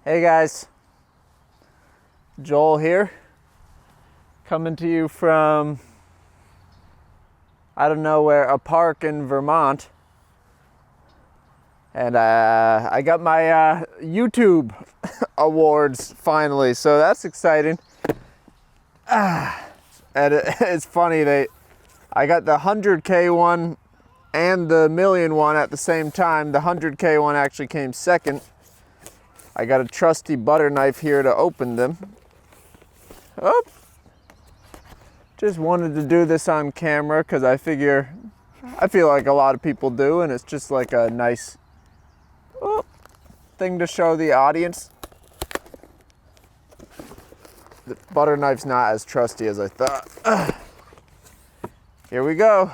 Hey guys, Joel here, coming to you from, I don't know where, a park in Vermont. And I got my YouTube awards finally, so that's exciting. And it's funny, I got the 100K one and the million one at the same time. The 100K one actually came second. I got a trusty butter knife here to open them. Oh, just wanted to do this on camera because I feel like a lot of people do, and it's just like a nice thing to show the audience. The butter knife's not as trusty as I thought. Here we go.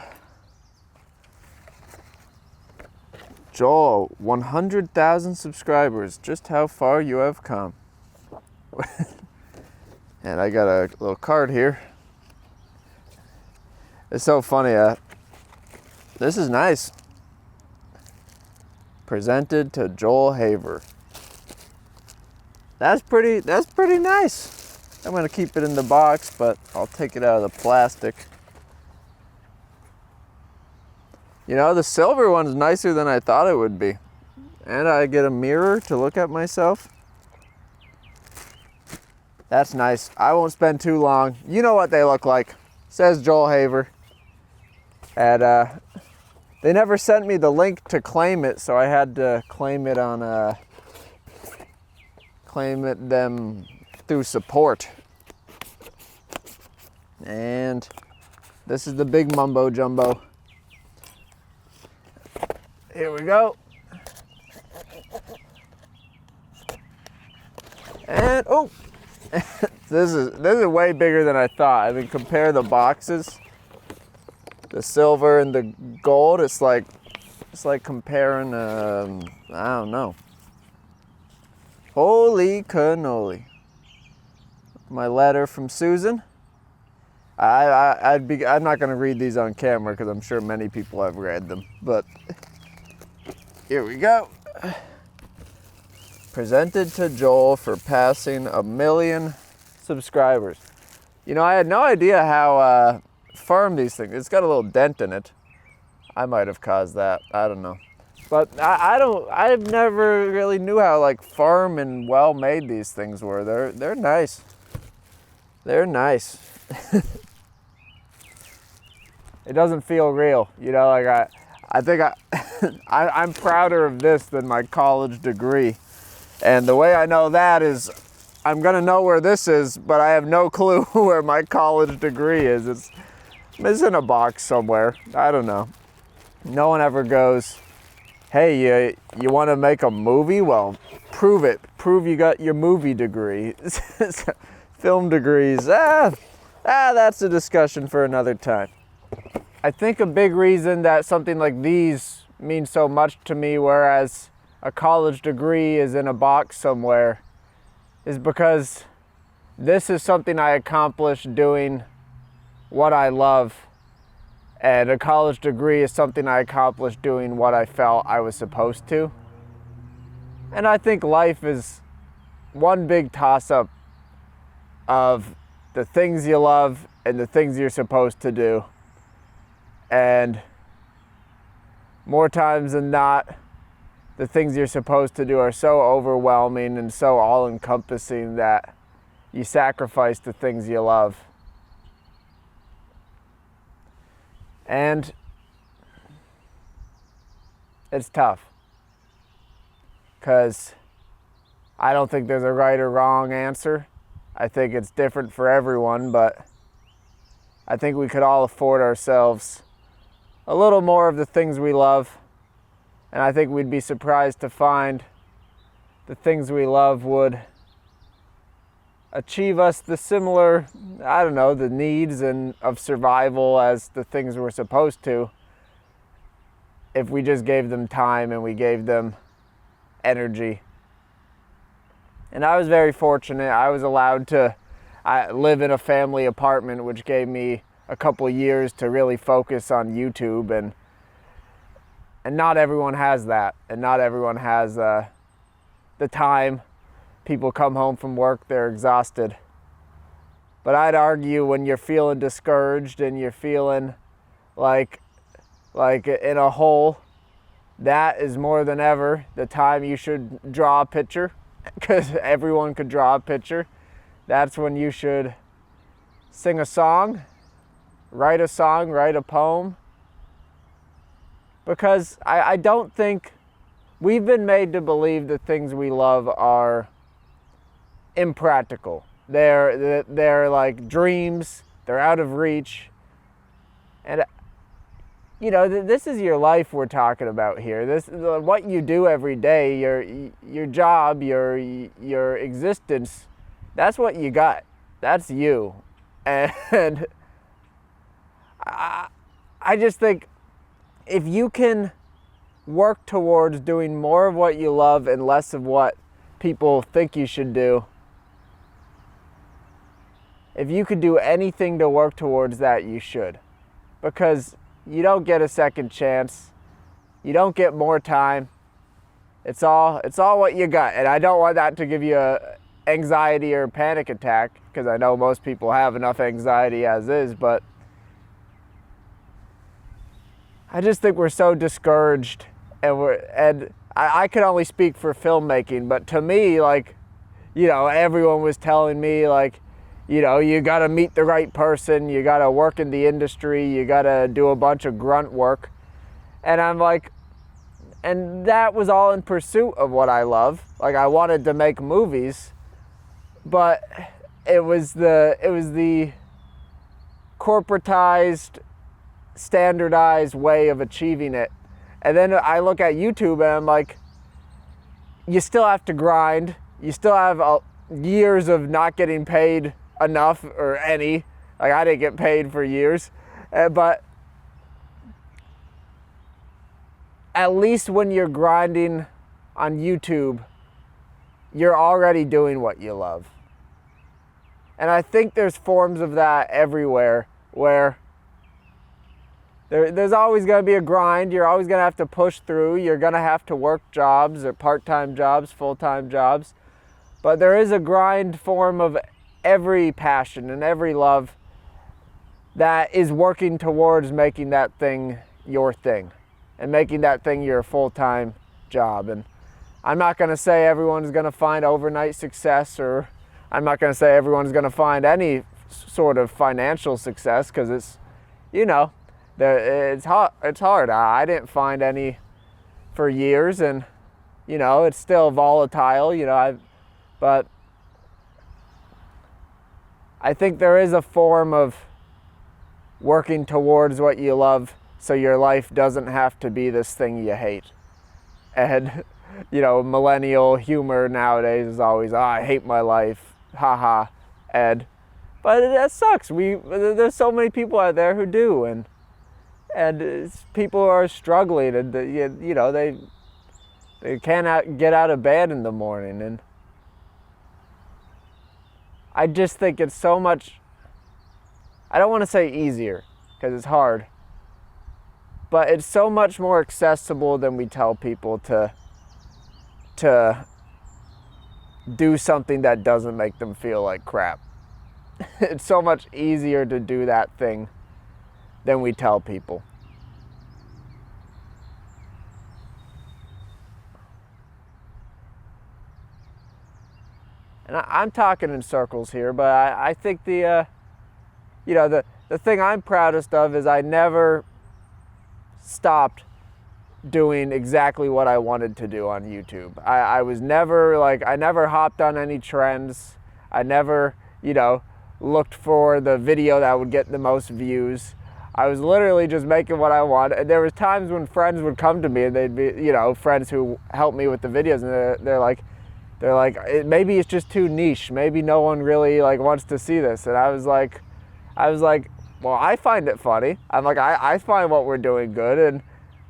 Joel, 100,000 subscribers. Just how far you have come. And I got a little card here. It's so funny. This is nice. Presented to Joel Haver. That's pretty nice. I'm gonna keep it in the box, but I'll take it out of the plastic. You know, the silver one's nicer than I thought it would be. And I get a mirror to look at myself. That's nice. I won't spend too long. You know what they look like. Says Joel Haver. And they never sent me the link to claim it, so I had to claim it on them through support. And this is the big mumbo jumbo. Here we go. And oh, this is way bigger than I thought. I mean, compare the boxes, the silver and the gold. It's like comparing I don't know. Holy cannoli. My letter from Susan. I'm not going to read these on camera because I'm sure many people have read them, but here we go. Presented to Joel for passing 1 million subscribers. You know, I had no idea how firm these things. It's got a little dent in it. I might have caused that. I don't know. But I've never really knew how like firm and well made these things were. They're nice. They're nice. It doesn't feel real, you know, like I think I'm prouder of this than my college degree. And the way I know that is I'm gonna know where this is, but I have no clue where my college degree is. It's in a box somewhere. I don't know. No one ever goes, hey, you wanna make a movie? Well, prove it. Prove you got your movie degree. Film degrees, that's a discussion for another time. I think a big reason that something like these means so much to me, whereas a college degree is in a box somewhere, is because this is something I accomplished doing what I love, and a college degree is something I accomplished doing what I felt I was supposed to. And I think life is one big toss-up of the things you love and the things you're supposed to do. And more times than not, the things you're supposed to do are so overwhelming and so all-encompassing that you sacrifice the things you love. And it's tough, because I don't think there's a right or wrong answer. I think it's different for everyone, but I think we could all afford ourselves a little more of the things we love. And I think we'd be surprised to find the things we love would achieve us the similar, I don't know, the needs and of survival as the things we're supposed to, if we just gave them time and we gave them energy. And I was very fortunate. I was allowed to live in a family apartment, which gave me a couple of years to really focus on YouTube, and not everyone has that, and not everyone has the time people come home from work, they're exhausted. But I'd argue when you're feeling discouraged and you're feeling like in a hole, that is more than ever the time you should draw a picture, because everyone could draw a picture. That's when you should sing a song, write a poem. Because I don't think we've been made to believe the things we love are impractical. They're like dreams, they're out of reach. And you know, this is your life we're talking about here. This what you do every day, your job, your existence. That's what you got. That's you. And I just think if you can work towards doing more of what you love and less of what people think you should do, if you could do anything to work towards that, you should. Because you don't get a second chance. You don't get more time. It's all what you got. And I don't want that to give you a anxiety or panic attack, because I know most people have enough anxiety as is, but I just think we're so discouraged, and I can only speak for filmmaking, but to me, like, you know, everyone was telling me, like, you know, you gotta meet the right person, you gotta work in the industry, you gotta do a bunch of grunt work. And I'm like, and that was all in pursuit of what I love. Like, I wanted to make movies, but it was the corporatized, standardized way of achieving it. And then I look at YouTube and I'm like, you still have to grind. You still have years of not getting paid enough or any. Like, I didn't get paid for years. But at least when you're grinding on YouTube, you're already doing what you love. And I think there's forms of that everywhere, where there's always going to be a grind. You're always going to have to push through. You're going to have to work jobs, or part-time jobs, full-time jobs. But there is a grind form of every passion and every love that is working towards making that thing your thing and making that thing your full-time job. And I'm not going to say everyone's going to find overnight success, or I'm not going to say everyone's going to find any sort of financial success, because it's, you know, it's hard. I didn't find any for years, and, you know, it's still volatile, you know, but I think there is a form of working towards what you love, so your life doesn't have to be this thing you hate. And, you know, millennial humor nowadays is always, oh, I hate my life, haha. But that sucks. There's so many people out there who do, and people are struggling, and you know, they cannot get out of bed in the morning. And I just think it's so much, I don't want to say easier, because it's hard, but it's so much more accessible than we tell people to do something that doesn't make them feel like crap. It's so much easier to do that thing than we tell people. And I'm talking in circles here, but I think the thing I'm proudest of is I never stopped doing exactly what I wanted to do on YouTube. I was never I never hopped on any trends. I never, you know, looked for the video that would get the most views. I was literally just making what I wanted. And there was times when friends would come to me, and they'd be, you know, friends who helped me with the videos, and they're like, maybe it's just too niche. Maybe no one really wants to see this. And I was like, well, I find it funny. I'm like, I find what we're doing good, and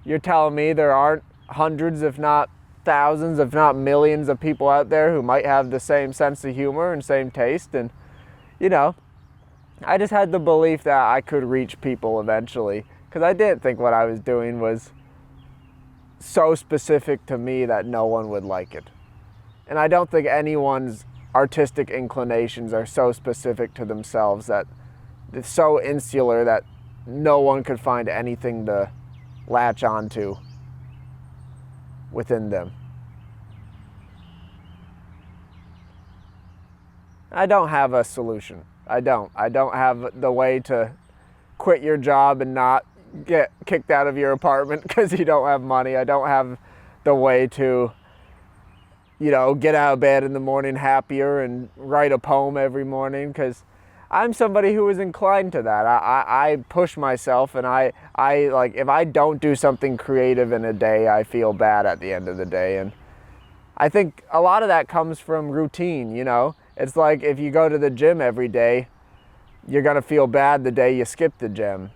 you're telling me there aren't hundreds, if not thousands, if not millions of people out there who might have the same sense of humor and same taste. And, you know, I just had the belief that I could reach people eventually, because I didn't think what I was doing was so specific to me that no one would like it. And I don't think anyone's artistic inclinations are so specific to themselves that it's so insular that no one could find anything to latch onto within them. I don't have a solution. I don't have the way to quit your job and not get kicked out of your apartment because you don't have money. I don't have the way to, get out of bed in the morning happier and write a poem every morning, because I'm somebody who is inclined to that. I push myself, and I like, if I don't do something creative in a day, I feel bad at the end of the day. And I think a lot of that comes from routine, It's like if you go to the gym every day, you're going to feel bad the day you skip the gym.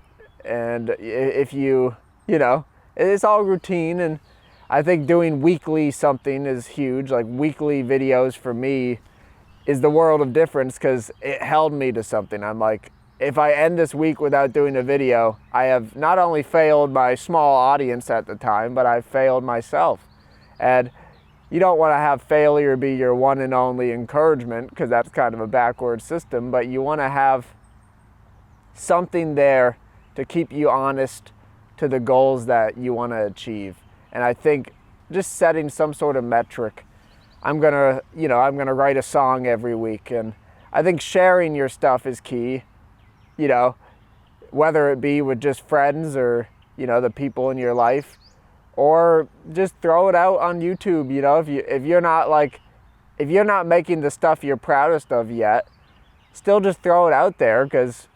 And if it's all routine. And I think doing weekly something is huge. Like weekly videos for me is the world of difference, because it held me to something. I'm like, if I end this week without doing a video, I have not only failed my small audience at the time, but I've failed myself. And you don't want to have failure be your one and only encouragement, because that's kind of a backward system, but you want to have something there to keep you honest to the goals that you want to achieve. And I think just setting some sort of metric. I'm gonna write a song every week, and I think sharing your stuff is key, whether it be with just friends or, the people in your life, or just throw it out on YouTube. If you're not making the stuff you're proudest of yet, still just throw it out there, because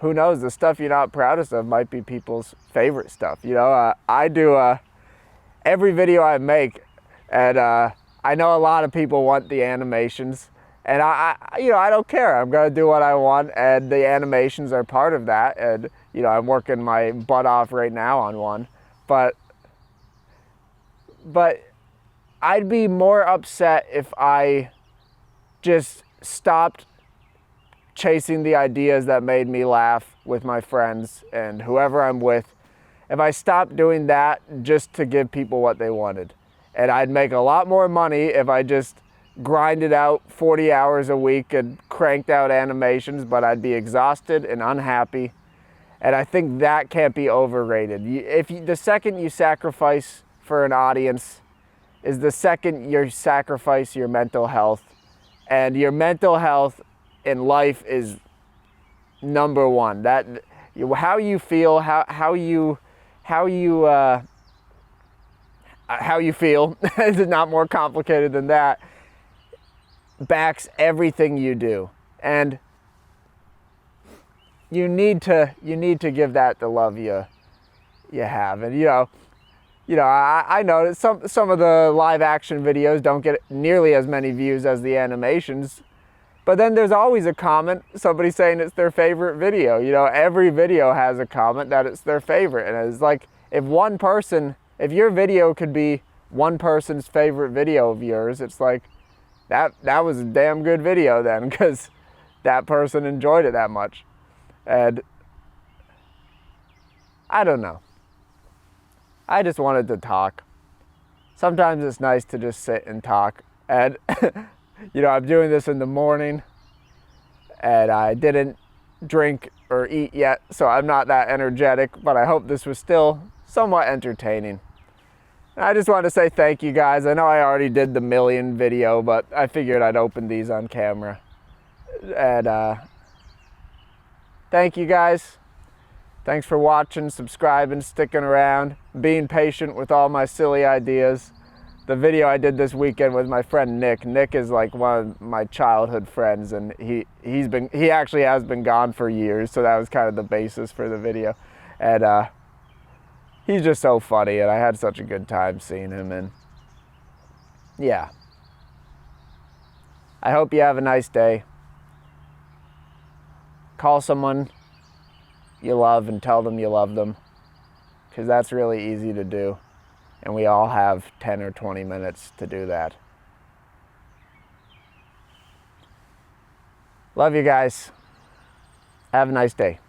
who knows, the stuff you're not proudest of might be people's favorite stuff. I do every video I make, and I know a lot of people want the animations, and I don't care. I'm gonna do what I want, and the animations are part of that. And I'm working my butt off right now on one, but I'd be more upset if I just stopped chasing the ideas that made me laugh with my friends and whoever I'm with. If I stopped doing that just to give people what they wanted. And I'd make a lot more money if I just grinded out 40 hours a week and cranked out animations, but I'd be exhausted and unhappy. And I think that can't be overrated. The second you sacrifice for an audience is the second you sacrifice your mental health. And your mental health in life is number one. That how you feel, how you feel is not more complicated than that, backs everything you do. And you need to give that the love you have. And I know that some of the live action videos don't get nearly as many views as the animations, but then there's always a comment, somebody saying it's their favorite video. Every video has a comment that it's their favorite. And it's like, if your video could be one person's favorite video of yours, it's like, that was a damn good video then, because that person enjoyed it that much. And I don't know. I just wanted to talk. Sometimes it's nice to just sit and talk. And I'm doing this in the morning, and I didn't drink or eat yet, so I'm not that energetic, but I hope this was still somewhat entertaining. And I just want to say thank you guys. I know I already did the million video, but I figured I'd open these on camera. And thank you guys. Thanks for watching, subscribing, sticking around, being patient with all my silly ideas. The video I did this weekend with my friend Nick. Nick is like one of my childhood friends, and he actually has been gone for years, so that was kind of the basis for the video. And he's just so funny, and I had such a good time seeing him. And yeah, I hope you have a nice day. Call someone you love and tell them you love them, because that's really easy to do. And we all have 10 or 20 minutes to do that. Love you guys. Have a nice day.